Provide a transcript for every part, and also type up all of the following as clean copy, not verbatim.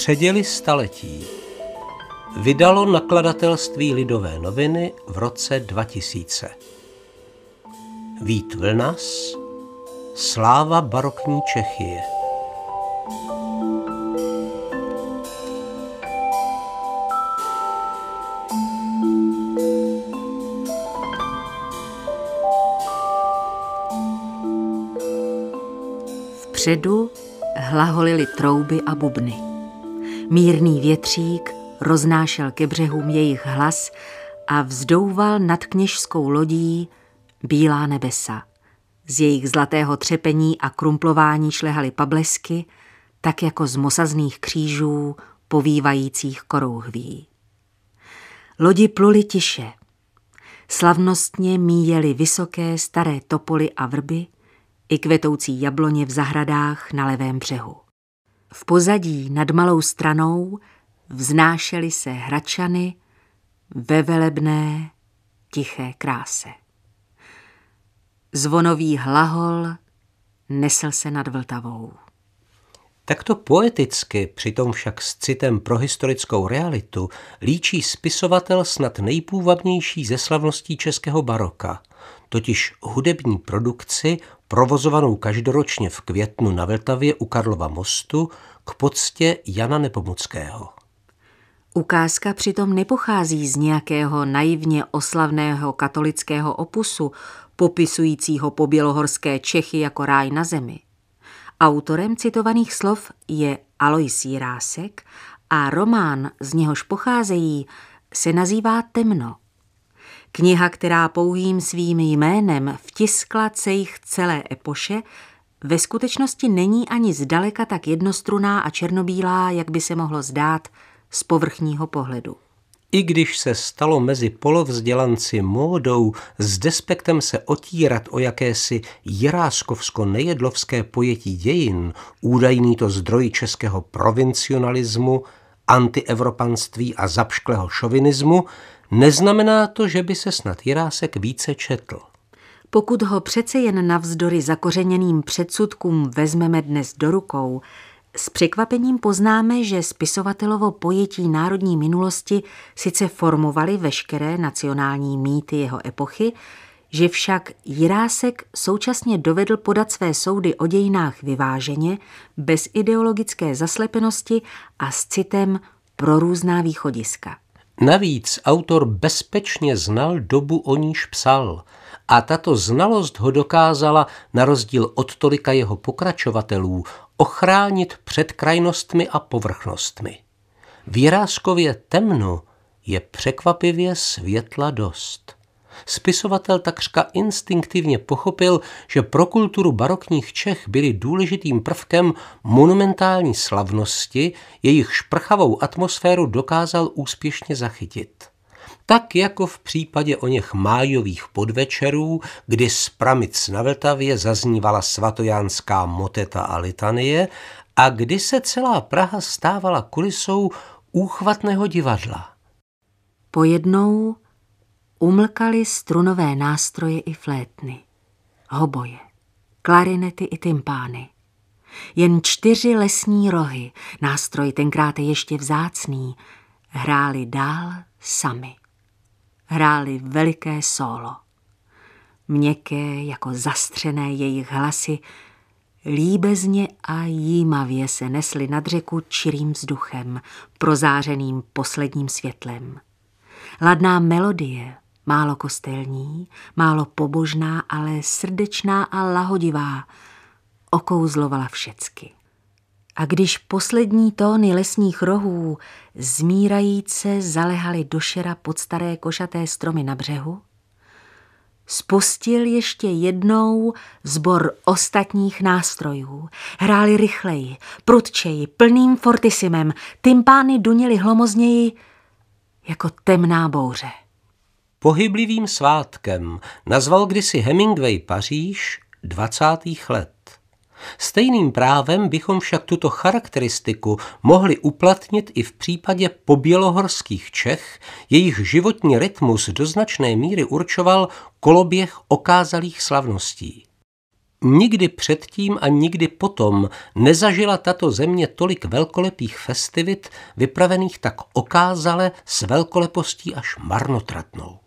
Předěly staletí vydalo nakladatelství Lidové noviny v roce 2000. Vít Vlnas, Sláva barokní Čechie. Vpředu hlaholily trouby a bubny. Mírný větřík roznášel ke břehům jejich hlas a vzdouval nad kněžskou lodí bílá nebesa. Z jejich zlatého třepení a krumplování šlehaly pablesky, tak jako z mosazných křížů povývajících korouhví. Lodi pluly tiše. Slavnostně míjely vysoké staré topoly a vrby i kvetoucí jabloně v zahradách na levém břehu. V pozadí nad malou stranou vznášely se Hradčany ve velebné, tiché kráse. Zvonový hlahol nesl se nad Vltavou. Takto poeticky, přitom však s citem pro historickou realitu, líčí spisovatel snad nejpůvabnější ze slavností českého baroka, totiž hudební produkci, provozovanou každoročně v květnu na Vltavě u Karlova mostu k poctě Jana Nepomuckého. Ukázka přitom nepochází z nějakého naivně oslavného katolického opusu, popisujícího pobělohorské Čechy jako ráj na zemi. Autorem citovaných slov je Alois Jirásek a román, z něhož pocházejí, se nazývá Temno. Kniha, která pouhým svým jménem vtiskla cejch celé epoše, ve skutečnosti není ani zdaleka tak jednostrunná a černobílá, jak by se mohlo zdát z povrchního pohledu. I když se stalo mezi polovzdělanci módou s despektem se otírat o jakési jiráskovsko-nejedlovské pojetí dějin, údajný to zdroj českého provincionalismu, antievropanství a zapšklého šovinismu, neznamená to, že by se snad Jirásek více četl. Pokud ho přece jen navzdory zakořeněným předsudkům vezmeme dnes do rukou, s překvapením poznáme, že spisovatelovo pojetí národní minulosti sice formovaly veškeré nacionální mýty jeho epochy, že však Jirásek současně dovedl podat své soudy o dějinách vyváženě, bez ideologické zaslepenosti a s citem pro různá východiska. Navíc autor bezpečně znal dobu, o níž psal, a tato znalost ho dokázala, na rozdíl od tolika jeho pokračovatelů, ochránit před krajnostmi a povrchnostmi. V Jiráskově Temnu je překvapivě světla dost. Spisovatel takřka instinktivně pochopil, že pro kulturu barokních Čech byly důležitým prvkem monumentální slavnosti, jejich šprchavou atmosféru dokázal úspěšně zachytit. Tak jako v případě oněch májových podvečerů, kdy z pramic na Vltavě zaznívala svatojánská moteta a litanie a kdy se celá Praha stávala kulisou úchvatného divadla. Pojednou umlkaly strunové nástroje i flétny, hoboje, klarinety i tympány. Jen 4 lesní rohy, nástroj tenkrát ještě vzácný, hráli dál sami. Hráli veliké sólo. Měkké jako zastřené jejich hlasy líbezně a jímavě se nesly nad řeku čirým vzduchem, prozářeným posledním světlem. Ladná melodie, málo kostelní, málo pobožná, ale srdečná a lahodivá, okouzlovala všecky. A když poslední tóny lesních rohů zmírajíce zalehaly do šera pod staré košaté stromy na břehu, spustil ještě jednou sbor ostatních nástrojů. Hráli rychleji, prudčeji, plným fortisimem, tympány duněly hlomozněji jako temná bouře. Pohyblivým svátkem nazval kdysi Hemingway Paříž 20. let. Stejným právem bychom však tuto charakteristiku mohli uplatnit i v případě pobělohorských Čech, jejich životní rytmus do značné míry určoval koloběh okázalých slavností. Nikdy předtím a nikdy potom nezažila tato země tolik velkolepých festivit, vypravených tak okázale s velkolepostí až marnotratnou.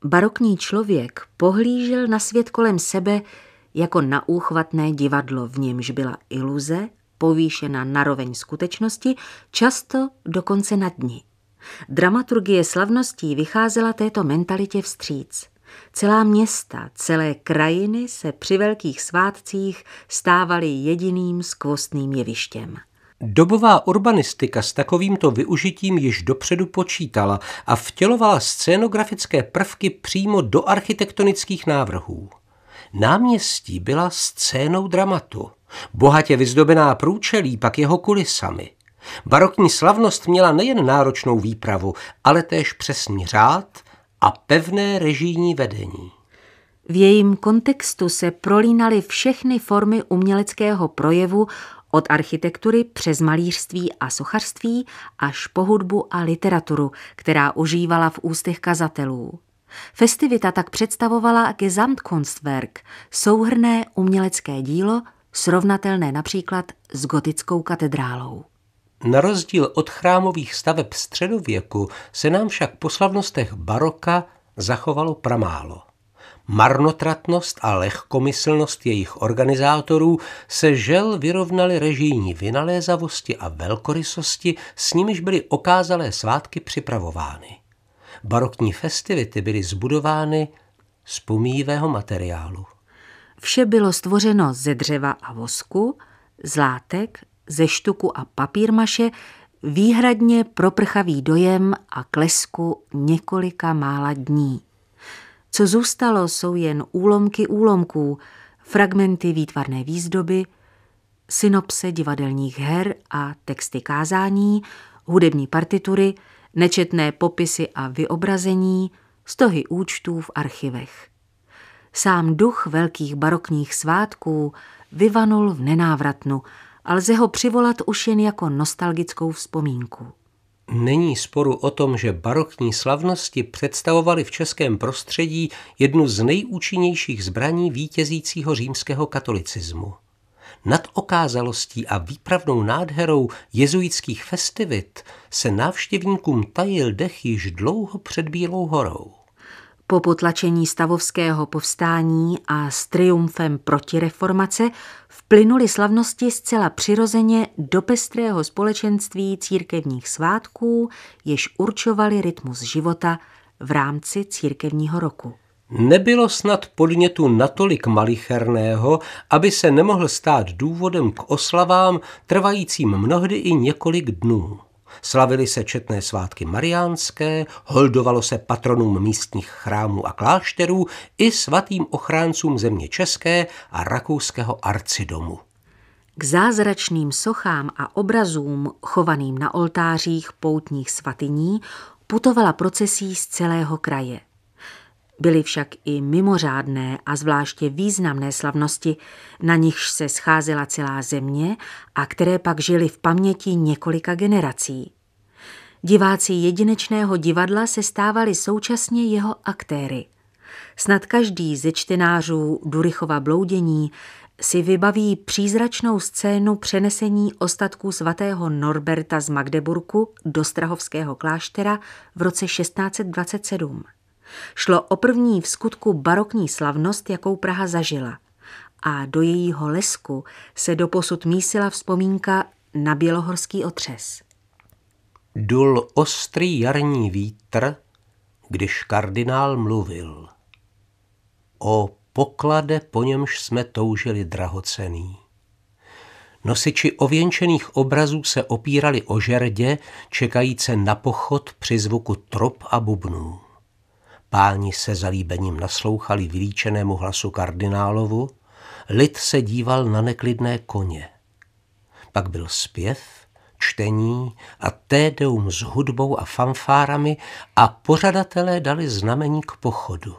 Barokní člověk pohlížel na svět kolem sebe jako na úchvatné divadlo, v němž byla iluze, povýšena na roveň skutečnosti, často dokonce nad ní. Dramaturgie slavností vycházela této mentalitě vstříc. Celá města, celé krajiny se při velkých svátcích stávaly jediným skvostným jevištěm. Dobová urbanistika s takovýmto využitím již dopředu počítala a vtělovala scénografické prvky přímo do architektonických návrhů. Náměstí byla scénou dramatu, bohatě vyzdobená průčelí pak jeho kulisami. Barokní slavnost měla nejen náročnou výpravu, ale též přesný řád a pevné režijní vedení. V jejím kontextu se prolínaly všechny formy uměleckého projevu od architektury přes malířství a sochařství až po hudbu a literaturu, která užívala v ústech kazatelů. Festivita tak představovala Gesamtkunstwerk, souhrnné umělecké dílo, srovnatelné například s gotickou katedrálou. Na rozdíl od chrámových staveb středověku se nám však po slavnostech baroka zachovalo pramálo. Marnotratnost a lehkomyslnost jejich organizátorů se žel vyrovnaly režijní vynalézavosti a velkorysosti, s nimiž byly okázalé svátky připravovány. Barokní festivity byly zbudovány z pomíjivého materiálu. Vše bylo stvořeno ze dřeva a vosku, z látek, ze štuku a papírmaše, výhradně pro prchavý dojem a klesku několika mála dní. Co zůstalo, jsou jen úlomky úlomků, fragmenty výtvarné výzdoby, synopse divadelních her a texty kázání, hudební partitury, nečetné popisy a vyobrazení, stohy účtů v archivech. Sám duch velkých barokních svátků vyvanul v nenávratnu a lze ho přivolat už jen jako nostalgickou vzpomínku. Není sporu o tom, že barokní slavnosti představovaly v českém prostředí jednu z nejúčinnějších zbraní vítězícího římského katolicismu. Nad okázalostí a výpravnou nádherou jezuitských festivit se návštěvníkům tajil dech již dlouho před Bílou horou. Po potlačení stavovského povstání a s triumfem protireformace vplynuly slavnosti zcela přirozeně do pestrého společenství církevních svátků, jež určovaly rytmus života v rámci církevního roku. Nebylo snad podnětu natolik malicherného, aby se nemohl stát důvodem k oslavám trvajícím mnohdy i několik dnů. Slavily se četné svátky mariánské, holdovalo se patronům místních chrámů a klášterů i svatým ochráncům země české a rakouského arcidomu. K zázračným sochám a obrazům chovaným na oltářích poutních svatyní putovala procesí z celého kraje. Byly však i mimořádné a zvláště významné slavnosti, na nichž se scházela celá země a které pak žily v paměti několika generací. Diváci jedinečného divadla se stávali současně jeho aktéry. Snad každý ze čtenářů Durychova Bloudění si vybaví přízračnou scénu přenesení ostatků svatého Norberta z Magdeburku do strahovského kláštera v roce 1627. Šlo o první vskutku barokní slavnost, jakou Praha zažila, a do jejího lesku se doposud mísila vzpomínka na bělohorský otřes. Dul ostrý jarní vítr, když kardinál mluvil. O poklade, po němž jsme toužili drahocenný. Nosiči ověnčených obrazů se opírali o žerdě, čekajíce na pochod při zvuku trop a bubnů. Páni se zalíbením naslouchali vylíčenému hlasu kardinálovu, lid se díval na neklidné koně. Pak byl zpěv, čtení a tédeum s hudbou a fanfárami a pořadatelé dali znamení k pochodu.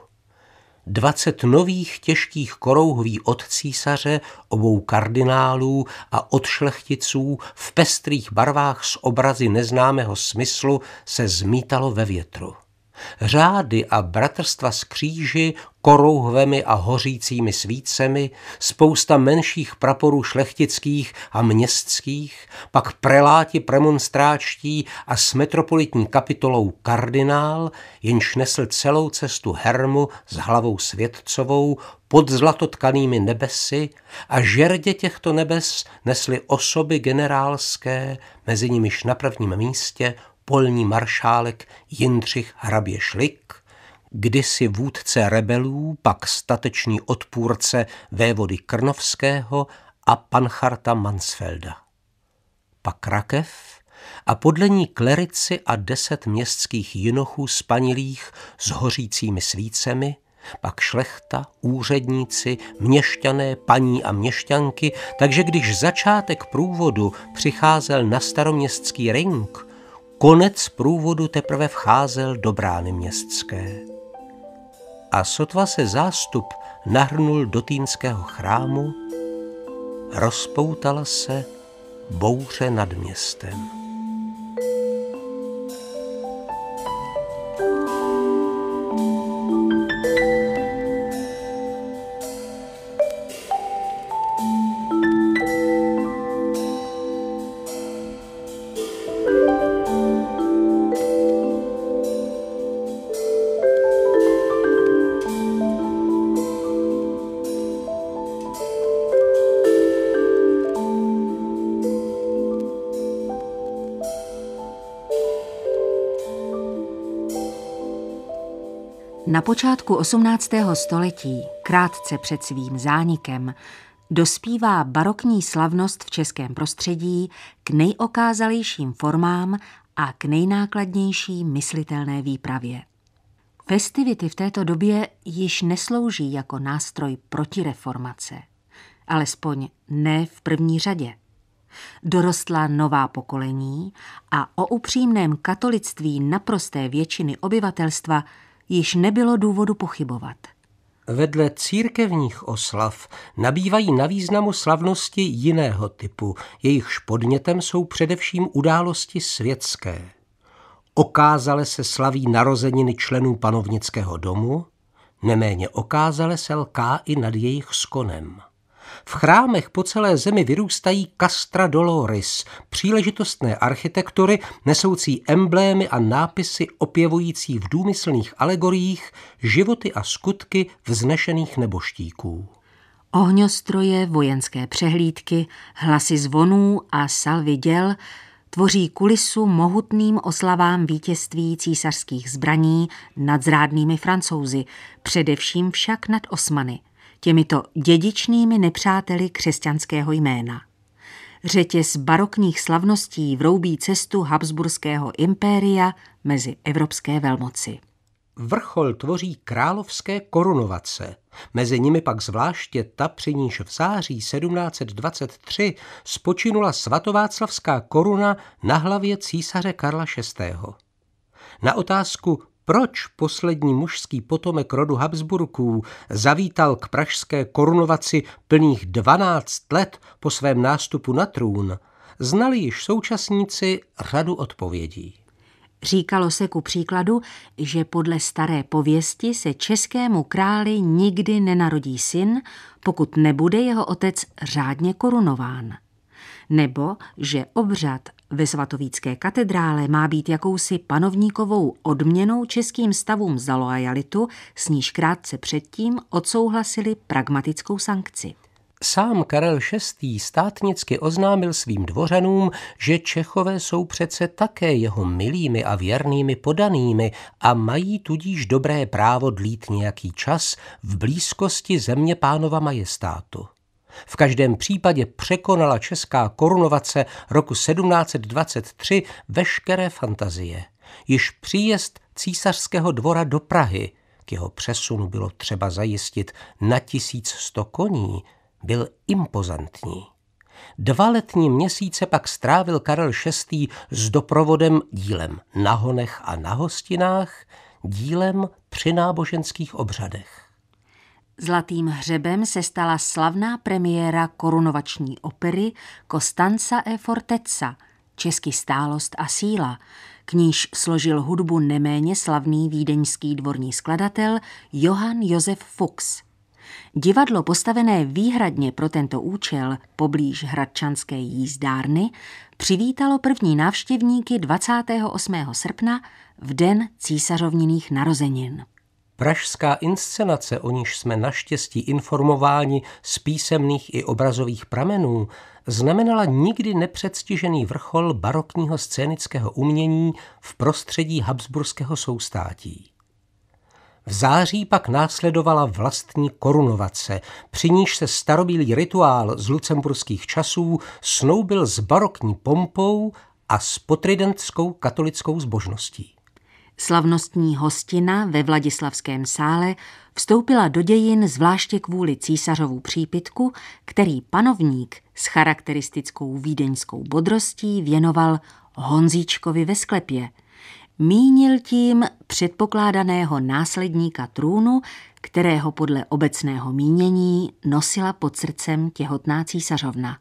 20 nových těžkých korouhví od císaře, obou kardinálů a od šlechticů v pestrých barvách s obrazy neznámého smyslu se zmítalo ve větru. Řády a bratrstva z kříži, korouhvemi a hořícími svícemi, spousta menších praporů šlechtických a městských, pak preláti premonstráčtí a s metropolitní kapitolou kardinál, jenž nesl celou cestu hermu s hlavou světcovou pod zlatotkanými nebesy, a žerdě těchto nebes nesly osoby generálské, mezi nimiž na prvním místě polní maršálek Jindřich hrabě Šlik, kdysi vůdce rebelů, pak statečný odpůrce vévody Krnovského a pancharta Mansfelda. Pak rakev a podle ní klerici a 10 městských jinochů spanilých s hořícími svícemi, pak šlechta, úředníci, měšťané, paní a měšťanky, takže když začátek průvodu přicházel na staroměstský ring, konec průvodu teprve vcházel do brány městské. A sotva se zástup nahrnul do Týnského chrámu, rozpoutala se bouře nad městem. Na počátku 18. století, krátce před svým zánikem, dospívá barokní slavnost v českém prostředí k nejokázalejším formám a k nejnákladnější myslitelné výpravě. Festivity v této době již neslouží jako nástroj protireformace, alespoň ne v první řadě. Dorostla nová pokolení a o upřímném katolictví naprosté většiny obyvatelstva již nebylo důvodu pochybovat. Vedle církevních oslav nabývají na významu slavnosti jiného typu, jejichž podnětem jsou především události světské. Okázale se slaví narozeniny členů panovnického domu, neméně okázale se lká i nad jejich skonem. V chrámech po celé zemi vyrůstají castra doloris, příležitostné architektury nesoucí emblémy a nápisy opěvující v důmyslných alegoriích životy a skutky vznešených neboštíků. Ohňostroje, vojenské přehlídky, hlasy zvonů a salvy děl tvoří kulisu mohutným oslavám vítězství císařských zbraní nad zrádnými Francouzi, především však nad Osmany, těmito dědičnými nepřáteli křesťanského jména. Řetěz barokních slavností vroubí cestu habsburského impéria mezi evropské velmoci. Vrchol tvoří královské korunovace, mezi nimi pak zvláště ta, při níž v září 1723 spočinula svatováclavská koruna na hlavě císaře Karla VI. Na otázku, proč poslední mužský potomek rodu Habsburků zavítal k pražské korunovaci plných 12 let po svém nástupu na trůn, znali již současníci řadu odpovědí. Říkalo se ku příkladu, že podle staré pověsti se českému králi nikdy nenarodí syn, pokud nebude jeho otec řádně korunován. Nebo že obřad ve svatovícké katedrále má být jakousi panovníkovou odměnou českým stavům za loajalitu, s níž krátce předtím odsouhlasili pragmatickou sankci. Sám Karel VI. Státnicky oznámil svým dvořanům, že Čechové jsou přece také jeho milými a věrnými podanými a mají tudíž dobré právo dlít nějaký čas v blízkosti země pánova majestátu. V každém případě překonala česká korunovace roku 1723 veškeré fantazie. Již příjezd císařského dvora do Prahy, k jeho přesunu bylo třeba zajistit na 1100 koní, byl impozantní. 2 letní měsíce pak strávil Karel VI. S doprovodem dílem na honech a na hostinách, dílem při náboženských obřadech. Zlatým hřebem se stala slavná premiéra korunovační opery Costanza e Fortezza, česky Stálost a síla, k níž složil hudbu neméně slavný vídeňský dvorní skladatel Johann Josef Fuchs. Divadlo postavené výhradně pro tento účel poblíž hradčanské jízdárny přivítalo první návštěvníky 28. srpna v den císařovněných narozenin. Pražská inscenace, o níž jsme naštěstí informováni z písemných i obrazových pramenů, znamenala nikdy nepředstižený vrchol barokního scénického umění v prostředí habsburského soustátí. V září pak následovala vlastní korunovace, při níž se starobylý rituál z lucemburských časů snoubil s barokní pompou a s potridentskou katolickou zbožností. Slavnostní hostina ve Vladislavském sále vstoupila do dějin zvláště kvůli císařovu přípitku, který panovník s charakteristickou vídeňskou bodrostí věnoval Honzíčkovi ve sklepě. Mínil tím předpokládaného následníka trůnu, kterého podle obecného mínění nosila pod srdcem těhotná císařovna.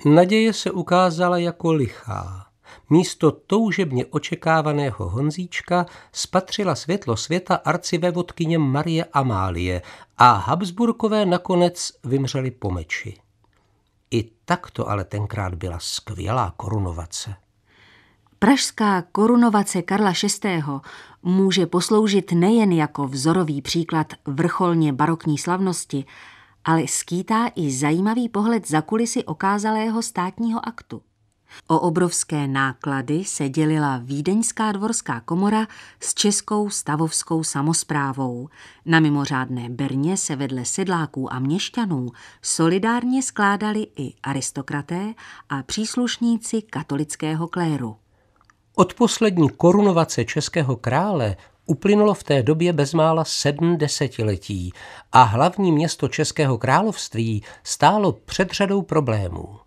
Naděje se ukázala jako lichá. Místo toužebně očekávaného Honzíčka spatřila světlo světa arcivévodkyně Marie Amálie a Habsburkové nakonec vymřeli po meči. I takto ale tenkrát byla skvělá korunovace. Pražská korunovace Karla VI. Může posloužit nejen jako vzorový příklad vrcholně barokní slavnosti, ale skýtá i zajímavý pohled za kulisy okázalého státního aktu. O obrovské náklady se dělila vídeňská dvorská komora s českou stavovskou samosprávou. Na mimořádné berně se vedle sedláků a měšťanů solidárně skládali i aristokraté a příslušníci katolického kléru. Od poslední korunovace českého krále uplynulo v té době bezmála 7 desetiletí a hlavní město Českého království stálo před řadou problémů.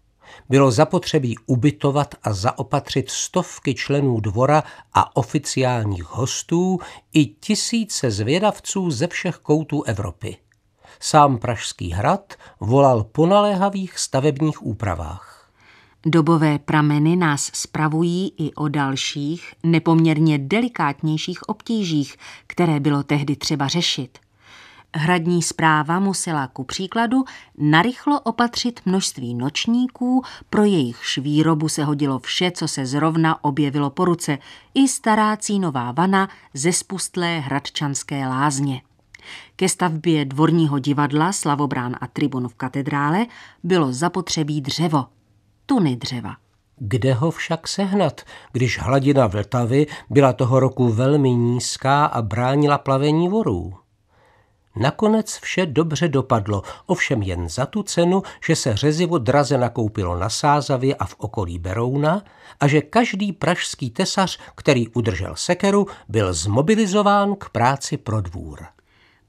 Bylo zapotřebí ubytovat a zaopatřit stovky členů dvora a oficiálních hostů i tisíce zvědavců ze všech koutů Evropy. Sám Pražský hrad volal po naléhavých stavebních úpravách. Dobové prameny nás spravují i o dalších, nepoměrně delikátnějších obtížích, které bylo tehdy třeba řešit. Hradní správa musela ku příkladu narychlo opatřit množství nočníků, pro jejichž výrobu se hodilo vše, co se zrovna objevilo po ruce, i stará cínová vana ze spustlé hradčanské lázně. Ke stavbě dvorního divadla Slavobrán a tribun v katedrále bylo zapotřebí dřevo, tuny dřeva. Kde ho však sehnat, když hladina Vltavy byla toho roku velmi nízká a bránila plavení vorů? Nakonec vše dobře dopadlo, ovšem jen za tu cenu, že se řezivo draze nakoupilo na Sázavě a v okolí Berouna a že každý pražský tesař, který udržel sekeru, byl zmobilizován k práci pro dvůr.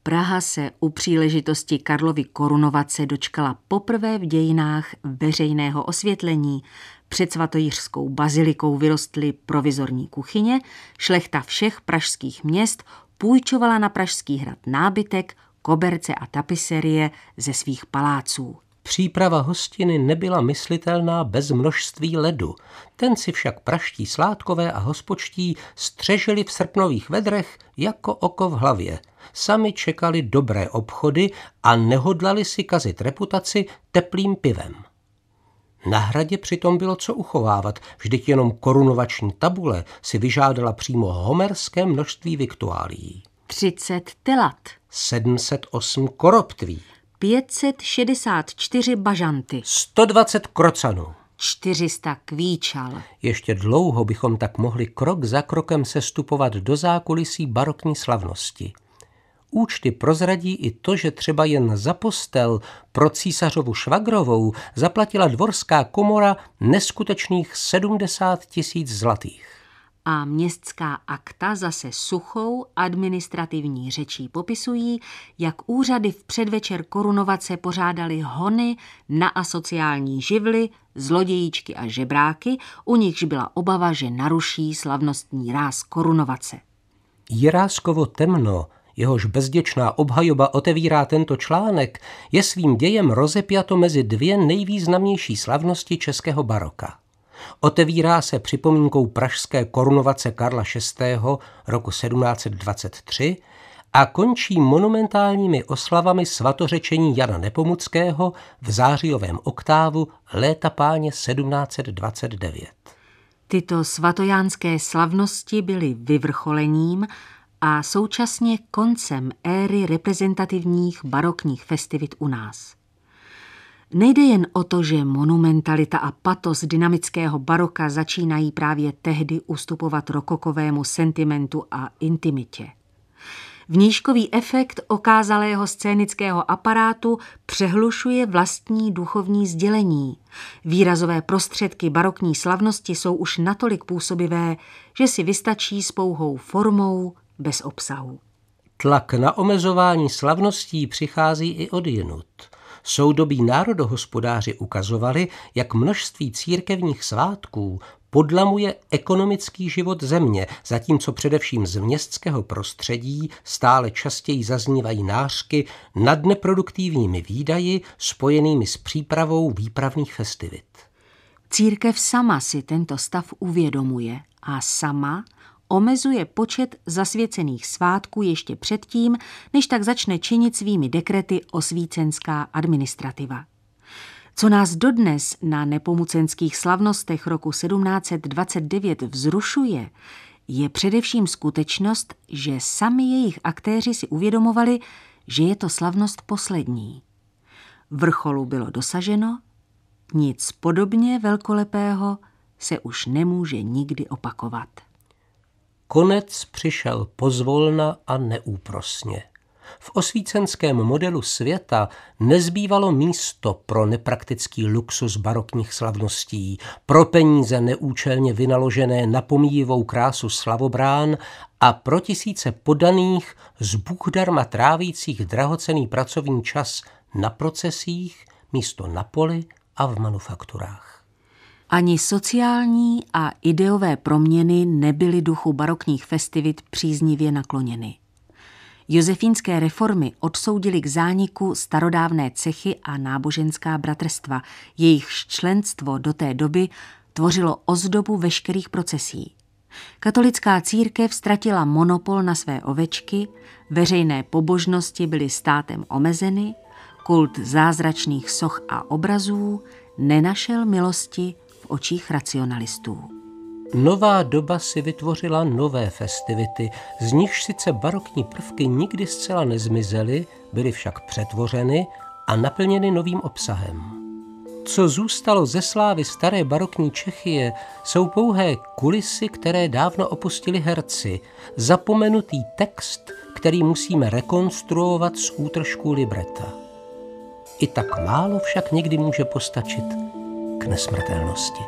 Praha se u příležitosti Karlovy korunovace dočkala poprvé v dějinách veřejného osvětlení. Před svatojířskou bazilikou vyrostly provizorní kuchyně, šlechta všech pražských měst půjčovala na Pražský hrad nábytek, koberce a tapiserie ze svých paláců. Příprava hostiny nebyla myslitelná bez množství ledu. Ten si však pražští sládkové a hospočtí střežili v srpnových vedrech jako oko v hlavě. Sami čekali dobré obchody a nehodlali si kazit reputaci teplým pivem. Na hradě přitom bylo co uchovávat, vždyť jenom korunovační tabule si vyžádala přímo homerské množství viktuálií. 30 telat, 708 koroptví, 564 bažanty, 120 krocanů, 400 kvíčal. Ještě dlouho bychom tak mohli krok za krokem sestupovat do zákulisí barokní slavnosti. Účty prozradí i to, že třeba jen za postel pro císařovu švagrovou zaplatila dvorská komora neskutečných 70 000 zlatých. A městská akta zase suchou administrativní řečí popisují, jak úřady v předvečer korunovace pořádali hony na asociální živly, zlodějíčky a žebráky, u nichž byla obava, že naruší slavnostní ráz korunovace. Jiráskovo temno, jehož bezděčná obhajoba otevírá tento článek, je svým dějem rozepjato mezi dvě nejvýznamnější slavnosti českého baroka. Otevírá se připomínkou pražské korunovace Karla VI. Roku 1723 a končí monumentálními oslavami svatořečení Jana Nepomuckého v zářijovém oktávu léta páně 1729. Tyto svatojánské slavnosti byly vyvrcholením a současně koncem éry reprezentativních barokních festivit u nás. Nejde jen o to, že monumentalita a patos dynamického baroka začínají právě tehdy ustupovat rokokovému sentimentu a intimitě. Vnížkový efekt okázalého scénického aparátu přehlušuje vlastní duchovní sdělení. Výrazové prostředky barokní slavnosti jsou už natolik působivé, že si vystačí s pouhou formou bez obsahu. Tlak na omezování slavností přichází i odjinud. Soudobí národohospodáři ukazovali, jak množství církevních svátků podlamuje ekonomický život země, zatímco především z městského prostředí stále častěji zaznívají nářky nad neproduktivními výdaji spojenými s přípravou výpravných festivit. Církev sama si tento stav uvědomuje a sama omezuje počet zasvěcených svátků ještě předtím, než tak začne činit svými dekrety osvícenská administrativa. Co nás dodnes na nepomucenských slavnostech roku 1729 vzrušuje, je především skutečnost, že sami jejich aktéři si uvědomovali, že je to slavnost poslední. Vrcholu bylo dosaženo, nic podobně velkolepého se už nemůže nikdy opakovat. Konec přišel pozvolna a neúprosně. V osvícenském modelu světa nezbývalo místo pro nepraktický luxus barokních slavností, pro peníze neúčelně vynaložené na pomíjivou krásu slavobrán a pro tisíce podaných z bůhdarma trávících drahocenný pracovní čas na procesích místo na poli a v manufakturách. Ani sociální a ideové proměny nebyly duchu barokních festivit příznivě nakloněny. Josefínské reformy odsoudily k zániku starodávné cechy a náboženská bratrstva, jejichž členstvo do té doby tvořilo ozdobu veškerých procesí. Katolická církev ztratila monopol na své ovečky, veřejné pobožnosti byly státem omezeny, kult zázračných soch a obrazů nenašel milosti v očích racionalistů. Nová doba si vytvořila nové festivity, z nichž sice barokní prvky nikdy zcela nezmizely, byly však přetvořeny a naplněny novým obsahem. Co zůstalo ze slávy staré barokní Čechyje, jsou pouhé kulisy, které dávno opustili herci, zapomenutý text, který musíme rekonstruovat z útržků libreta. I tak málo však někdy může postačit k nesmrtelnosti.